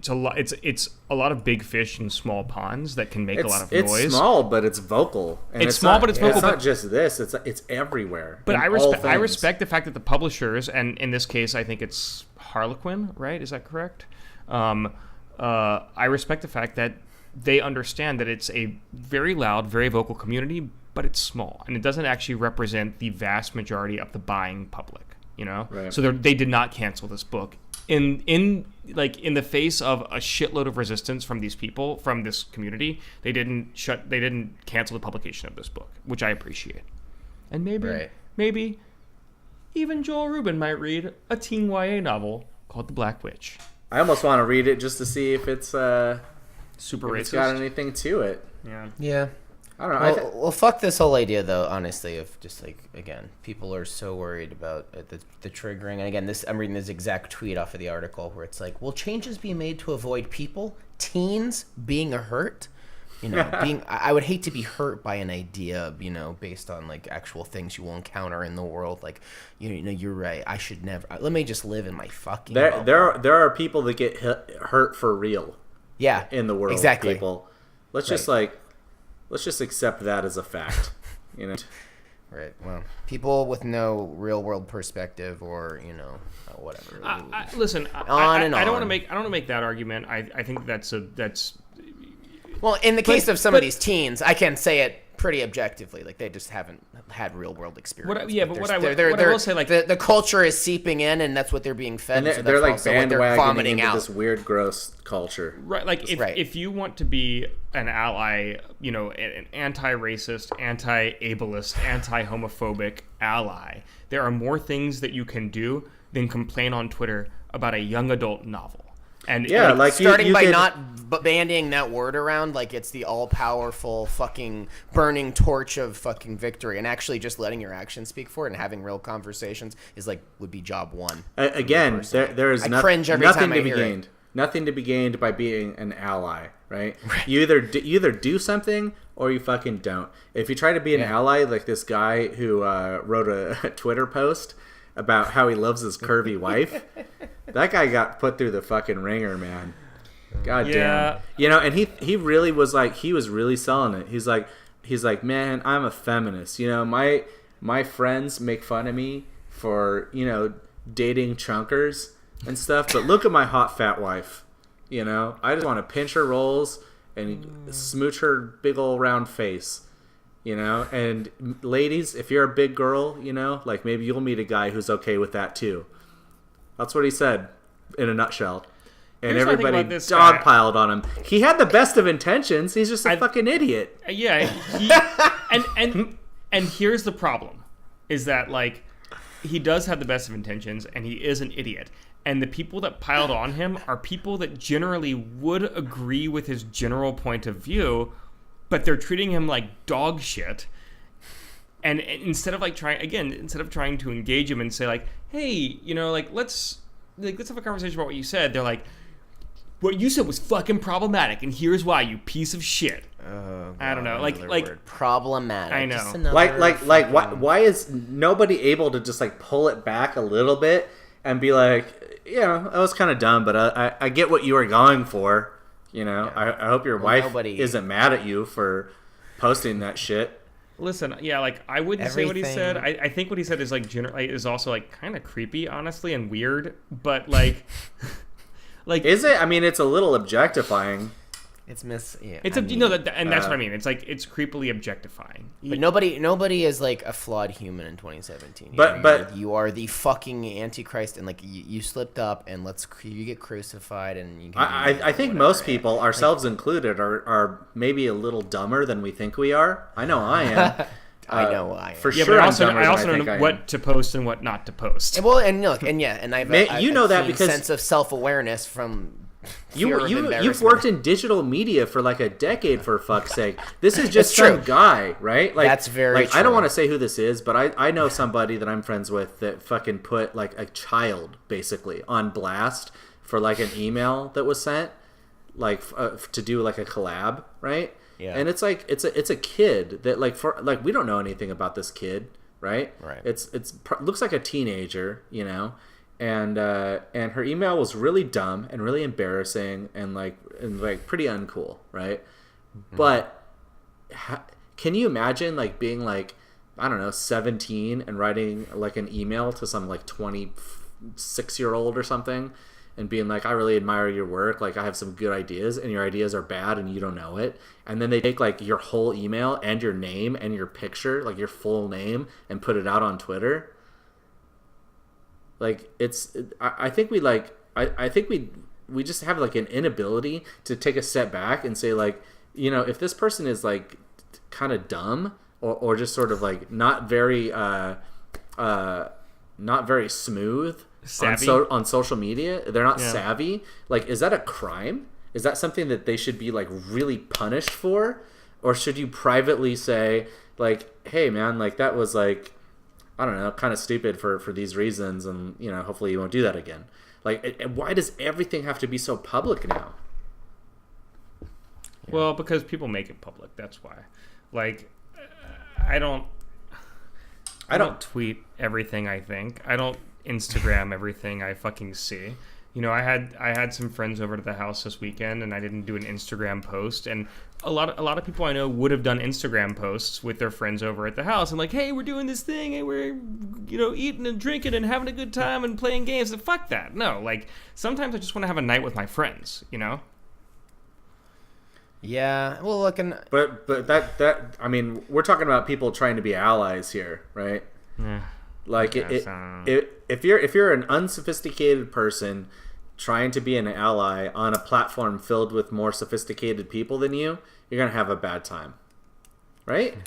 a lot of big fish in small ponds that can make a lot of noise. It's small, but it's vocal. And it's vocal. It's not just this. It's everywhere. But I respect the fact that the publishers, and in this case, I think it's Harlequin, right? Is that correct? I respect the fact that they understand that it's a very loud, very vocal community, but it's small, and it doesn't actually represent the vast majority of the buying public. Right. So they did not cancel this book in the face of a shitload of resistance from these people, from this community. They didn't cancel the publication of this book, which I appreciate. And maybe even Joel Rubin might read a teen YA novel called The Black Witch. I almost want to read it just to see if it's super if racist. It's got anything to it. Yeah. I don't know. Well, fuck this whole idea, though, honestly, of just, like, again, people are so worried about the triggering. And, again, I'm reading this exact tweet off of the article where it's like, will changes be made to avoid people, teens, being hurt? I would hate to be hurt by an idea, based on, like, actual things you will encounter in the world. Like, you're right. I should never. Let me just live in my fucking bubble. There are people that get hurt for real. Yeah. In the world, exactly. People. Let's just accept that as a fact, Right. Well, people with no real world perspective, or whatever. Listen, I don't want to make that argument. I think that's. Well, in the case of some of these teens, I can say it pretty objectively. Like, they just haven't had real world experience. What I will say, like, the culture is seeping in, and that's what they're being fed. And so they're like bandwagoning into out. this weird, gross culture. Right, like if you want to be an ally, an anti-racist, anti-ableist, anti-homophobic ally, there are more things that you can do than complain on Twitter about a young adult novel. And starting by not bandying that word around like it's the all-powerful fucking burning torch of fucking victory, and actually just letting your actions speak for it and having real conversations would be job one. Again, there is nothing to be gained. Nothing to be gained by being an ally, right? You either do something or you fucking don't. If you try to be an ally, like this guy who wrote a Twitter post about how he loves his curvy wife, that guy got put through the fucking ringer, man. God damn. And he really was like, he was really selling it. He's like, man, I'm a feminist. My friends make fun of me for, dating chunkers and stuff, but look at my hot fat wife. I just want to pinch her rolls and smooch her big old round face. And ladies, if you're a big girl, maybe you'll meet a guy who's okay with that too. That's what he said in a nutshell. And everybody dogpiled on him. He had the best of intentions. He's just a fucking idiot. Yeah. And here's the problem, is that, like, he does have the best of intentions, and he is an idiot. And the people that piled on him are people that generally would agree with his general point of view, but they're treating him like dog shit. And instead of trying to engage him and say, like, hey, let's have a conversation about what you said, they're like, what you said was fucking problematic, and here's why, you piece of shit. Oh, God, I don't know, like problematic. I know. Why is nobody able to just like pull it back a little bit and be like, that was kind of dumb, but I get what you were going for. I hope your wife isn't mad at you for posting that shit. Listen, I wouldn't say what he said. I think what he said is is also like kind of creepy, honestly, and weird. But is it? I mean, it's a little objectifying. It's and that's what I mean. It's like it's creepily objectifying. But nobody is like a flawed human in 2017. But you are the fucking Antichrist, and like you slipped up, and you get crucified, and you. I think most people, ourselves included, are maybe a little dumber than we think we are. I know I am. I know I am. For sure. But I also know what to post and what not to post. Well, and look, and I've that because sense of self-awareness from. You've worked in digital media for like a decade, for fuck's sake. This is just some guy, right? Like, that's very true. I don't want to say who this is, but I know somebody that I'm friends with that fucking put like a child basically on blast for like an email that was sent, like to do like a collab, right? Yeah. And it's like it's a kid that like we don't know anything about this kid, right? Right. It's looks like a teenager, And her email was really dumb and really embarrassing and pretty uncool, right? Mm-hmm. But can you imagine like being like, I don't know, 17 and writing like an email to some like 26-year-old or something and being like, I really admire your work, like I have some good ideas, and your ideas are bad and you don't know it, and then they take like your whole email and your name and your picture, like your full name, and put it out on Twitter. Like I think we just have like an inability to take a step back and say like, you know, if this person is like kind of dumb or just sort of like not very smooth on social media, they're not savvy, like is that a crime? Is that something that they should be like really punished for? Or should you privately say like, hey man, like that was like, I don't know, kind of stupid for these reasons, and you know, hopefully you won't do that again. Like, why does everything have to be so public now? Well, because people make it public. That's why. Like, I don't tweet everything I think. I don't Instagram everything I fucking see. You know, I had some friends over to the house this weekend, and I didn't do an Instagram post. And a lot of people I know would have done Instagram posts with their friends over at the house, and like, hey, we're doing this thing, and we're, you know, eating and drinking and having a good time and playing games. And fuck that. No, like sometimes I just want to have a night with my friends. You know. Yeah. Well, look, and but that I mean, we're talking about people trying to be allies here, right? Yeah. Like if you're an unsophisticated person trying to be an ally on a platform filled with more sophisticated people than you, you're gonna have a bad time, right?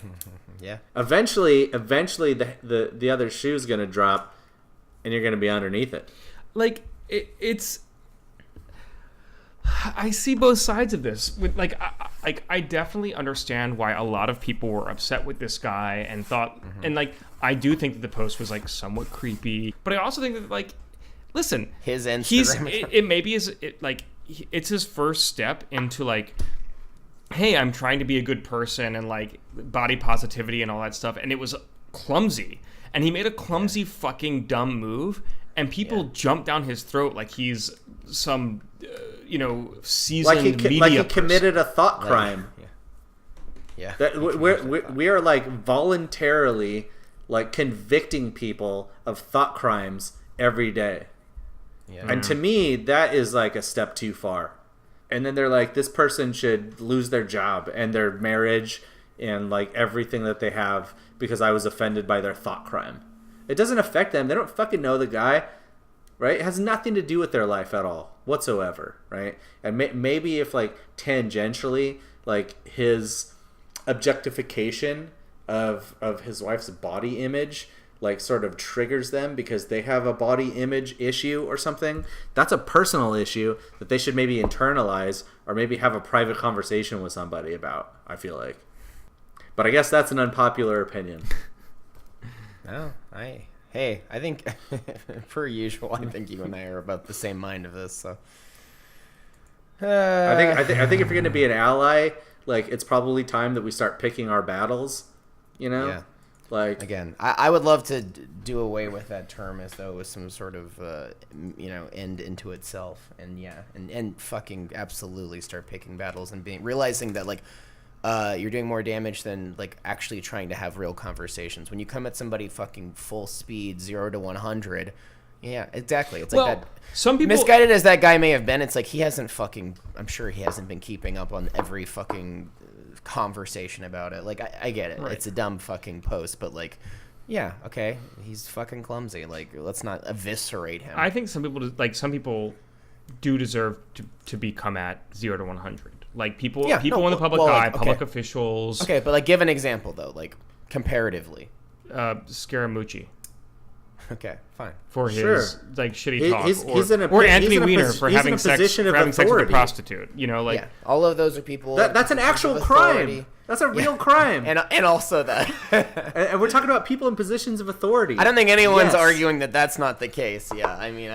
Yeah. Eventually, the other shoe's gonna drop, and you're gonna be underneath it. Like it's. I see both sides of this. With I definitely understand why a lot of people were upset with this guy and thought, and like I do think that the post was like somewhat creepy, but I also think that like, listen, his Instagram, it maybe is like it's his first step into like, hey, I'm trying to be a good person and like body positivity and all that stuff, and it was clumsy, and he made a clumsy fucking dumb move, and people jumped down his throat like he's some. You know, seasoned media like he committed a thought crime. Yeah. That we are like voluntarily like convicting people of thought crimes every day. Yeah. And to me, that is like a step too far. And then they're like, this person should lose their job and their marriage and like everything that they have because I was offended by their thought crime. It doesn't affect them. They don't fucking know the guy. Right? It has nothing to do with their life at all whatsoever, right? And maybe if like tangentially, like his objectification of his wife's body image, like sort of triggers them because they have a body image issue or something, that's a personal issue that they should maybe internalize or maybe have a private conversation with somebody about, I feel like. But I guess that's an unpopular opinion. No, Hey, I think, per usual, I think you and I are about the same mind of this. So, I think if you're going to be an ally, like it's probably time that we start picking our battles. You know, yeah. Like again, I would love to do away with that term as though it was some sort of end into itself, and fucking absolutely start picking battles and realizing that like. You're doing more damage than like actually trying to have real conversations. When you come at somebody fucking full speed, 0 to 100, yeah, exactly. It's like that. Some people, misguided as that guy may have been, it's like I'm sure he hasn't been keeping up on every fucking conversation about it. Like I get it. Right. It's a dumb fucking post, but like, yeah, okay, he's fucking clumsy. Like, let's not eviscerate him. I think some people do deserve to be come at 0 to 100. Like people in the public eye, public officials. Okay, but like give an example though, like comparatively. Scaramucci. Okay, fine. For his like shitty talk, or Anthony Weiner for having sex with a prostitute. You know, like all of those are people. That's an actual crime. That's a real crime. And also that. And we're talking about people in positions of authority. I don't think anyone's arguing that that's not the case. Yeah, I mean,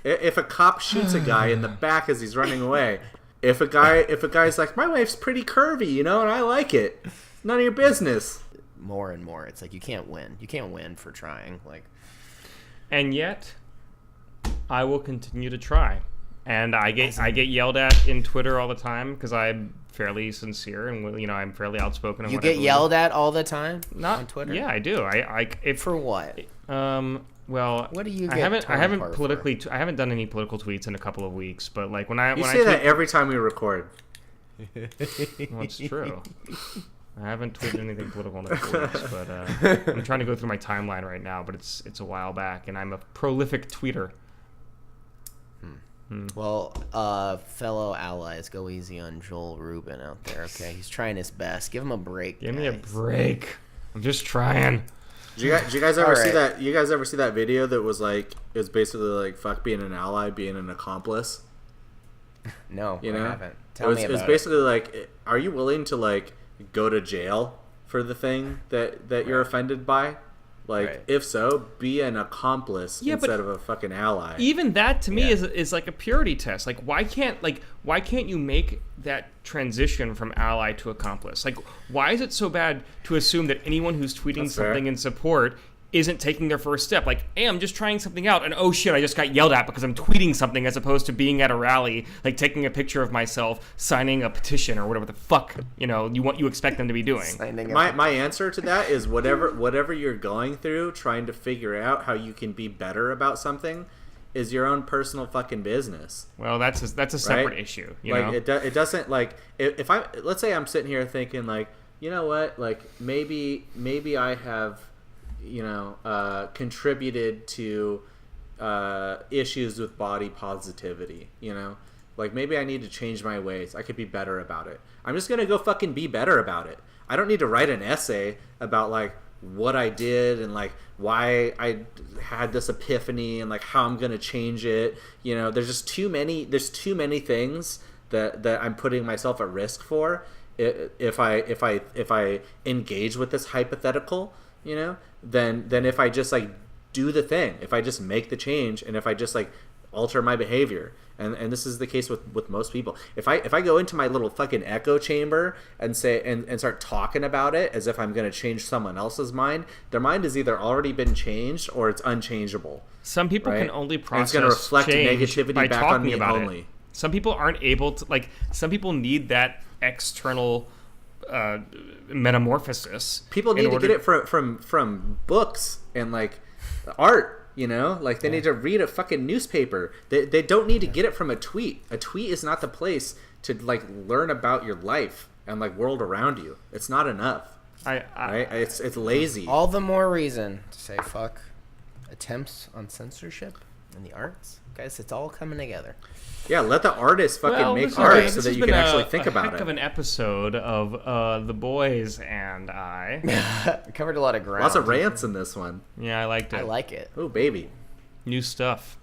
if a cop shoots a guy in the back as he's running away, if a guy's like, my wife's pretty curvy, you know, and I like it, none of your business. More and more, it's like you can't win. You can't win for trying. Like, and yet, I will continue to try. And I get yelled at in Twitter all the time because I'm fairly sincere and I'm fairly outspoken. You get yelled at all the time on Twitter? Yeah, I do. For what? What do you get? I haven't apart politically. I haven't done any political tweets in a couple of weeks. But like when I say that every time we record. Well, it's true. I haven't tweeted anything political in a couple weeks, but I'm trying to go through my timeline right now. But it's a while back, and I'm a prolific tweeter. Well, fellow allies, go easy on Joel Rubin out there, okay? He's trying his best. Give him a break. Give me a break. I'm just trying. Did you guys ever see that? You guys ever see that video that was like, it was basically like, fuck being an ally, being an accomplice? No, I haven't. Tell me about it. It was basically like, are you willing to like go to jail for the thing that you're offended by? Like, if so, be an accomplice instead of a fucking ally. Even that to me is like a purity test. Like, why can't you make that transition from ally to accomplice? Like, why is it so bad to assume that anyone who's tweeting something in support isn't taking their first step? Like, hey, I'm just trying something out, and oh shit, I just got yelled at because I'm tweeting something, as opposed to being at a rally, like taking a picture of myself signing a petition or whatever the fuck you expect them to be doing. My answer to that is whatever you're going through, trying to figure out how you can be better about something, is your own personal fucking business. Well, that's a separate issue. You know? It doesn't, like, if I, let's say I'm sitting here thinking like, you know what, like maybe I have contributed to issues with body positivity, like maybe I need to change my ways. I could be better about it. I'm just gonna go fucking be better about it. I don't need to write an essay about like what I did and like why I had this epiphany and like how I'm gonna change it. There's just too many things that I'm putting myself at risk for if I engage with this hypothetical, then if I just like do the thing, if I just make the change, and if I just like alter my behavior, and this is the case with most people. If I go into my little fucking echo chamber and say and start talking about it as if I'm going to change someone else's mind, their mind has either already been changed or it's unchangeable. Some people can only process and it's going to reflect negativity by back talking on me about only. It. Some people aren't able to, like, some people need that external metamorphosis. People need to get it from books and like art. Like they need to read a fucking newspaper. They don't need to get it from a tweet. A tweet is not the place to like learn about your life and like world around you. It's not enough. Right? It's lazy. All the more reason to say fuck attempts on censorship in the arts, guys. It's all coming together. Yeah, let the artist fucking make art so that you can actually think about it. Heck of an episode of The Boys and I. We covered a lot of ground. Lots of rants in this one. Yeah, I liked it. I like it. Oh, baby. New stuff.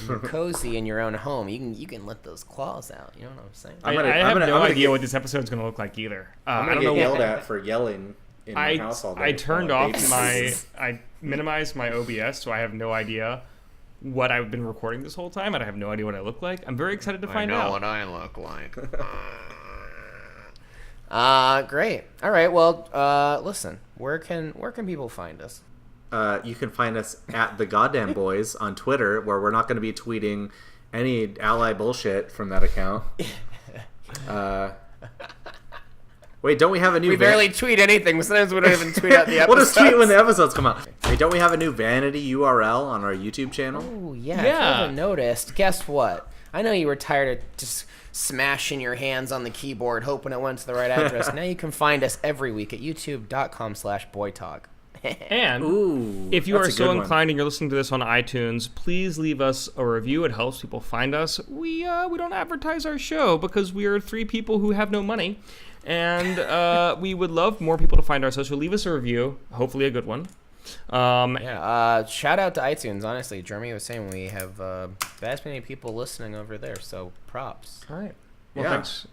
You're cozy in your own home. You can let those claws out. You know what I'm saying? I have no idea what this episode's going to look like either. I'm going to get yelled at for yelling in my house all day. I turned off I minimized my OBS, so I have no idea what I've been recording this whole time, and I have no idea what I look like. I'm very excited to find out. I know what I look like. Great. All right. Well, listen. Where can people find us? You can find us at The Goddamn Boys on Twitter, where we're not going to be tweeting any ally bullshit from that account. Wait, don't we have a new... We barely tweet anything. Sometimes we don't even tweet out the episodes. We'll just tweet when the episodes come out. Hey, don't we have a new vanity URL on our YouTube channel? Oh, yeah. If you haven't noticed, guess what? I know you were tired of just smashing your hands on the keyboard, hoping it went to the right address. Now you can find us every week at youtube.com/boytalk. And if you are so inclined and you're listening to this on iTunes, please leave us a review. It helps people find us. We don't advertise our show because we are three people who have no money. And we would love more people to find our show, so leave us a review, hopefully a good one. Shout out to iTunes, honestly. Jeremy was saying we have vast many people listening over there, so props. All right. Well, thanks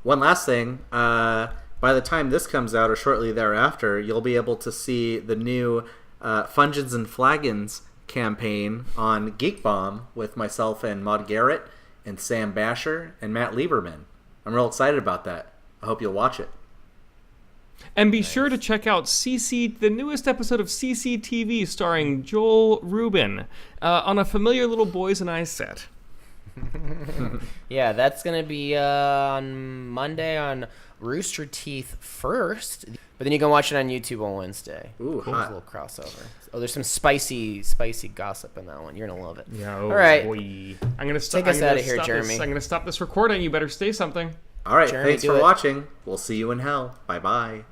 one last thing. By the time this comes out or shortly thereafter, you'll be able to see the new Fungens and Flagons campaign on Geek Bomb with myself and Maud Garrett and Sam Basher and Matt Lieberman. I'm real excited about that. I hope you'll watch it. And be sure to check out the newest episode of CCTV starring Joel Rubin on a familiar little Boys and I set. Yeah, that's gonna be on Monday on Rooster Teeth first, but then you can watch it on YouTube on Wednesday. Ooh, There's hot. a little crossover. Oh, there's some spicy gossip in that one. You're gonna love it. Yeah. All right. Boy. I'm gonna stop. Take us out of here, Jeremy. I'm gonna stop this recording. You better say something. All right, Jeremy, thanks do for it. watching. We'll see you in hell. Bye-bye.